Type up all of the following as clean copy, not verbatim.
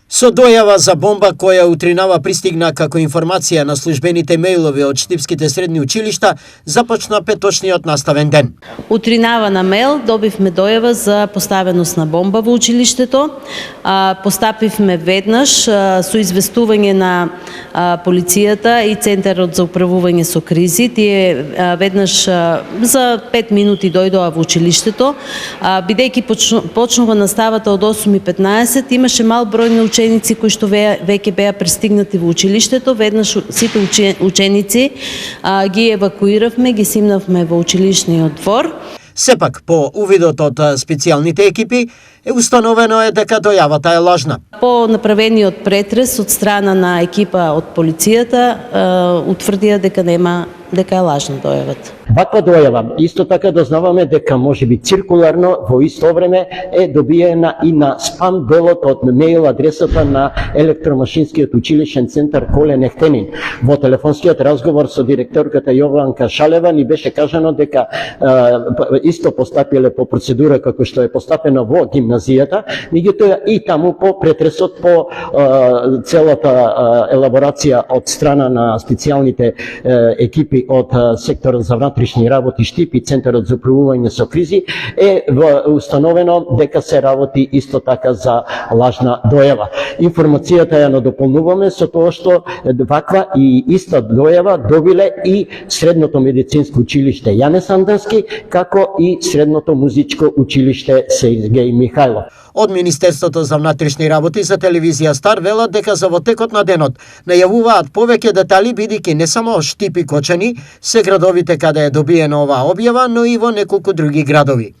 Со дојава за бомба која утринава пристигна како информација на службените мејлови од штипските средни училишта, започна петочниот наставен ден. Утринава на мејл добивме дојава за поставеност на бомба во училиштето. Постапивме веднаш со известување на полицијата и Центарот за управување со кризи. Тие веднаш за 5 минути дојдоа во училиштето. Бидејќи почнува наставата од 8:15, имаше мал број на ученици кои што веќе беа пристигнати во училиштето. Веднаш сите ученици ги евакуиравме, ги симнавме во училишниот двор. Сепак, по увидот од специјалните екипи, установено е дека дојавата е лажна. По направениот претрес од страна на екипа од полицијата, утврдија дека е лажна дојавата. Ваква дојава, исто така дознаваме дека можеби циркуларно во исто време е добиена и на спам делот од мејл адресата на електромашинскиот училишен центар Колен Ехтенин. Во телефонскиот разговор со директорката Јованка Шалева ни беше кажано дека исто постапиле по процедура како што е постапено во гимназијата, меѓутоа и таму по претресот, по целата елаборација од страна на специјалните екипи од секторот за внатрешни работи Штип и Центарот за управување со кризи е установено дека се работи исто така за лажна дојава. Информацијата ја надополнуваме со тоа што ваква и иста дојава добиле и Средното медицинско училиште Јане Сандански, како и Средното музичко училиште Сергеј Михајлов. Од Министерството за внатрешни работи за телевизија Стар велат дека за во текот на денот најавуваат повеќе детали, бидејќи не само Штип и Кочани се градовите каде е добиена оваа објава, но и во неколку други градови.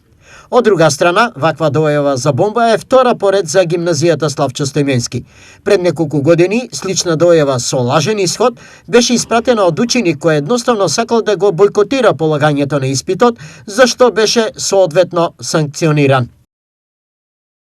Од друга страна, ваква дојава за бомба е втора поред за гимназијата Славчо Стојменски. Пред неколку години слична дојава со лажен исход беше испратена од ученик кој едноставно сакал да го бойкотира полагањето на испитот, за што беше соодветно санкциониран.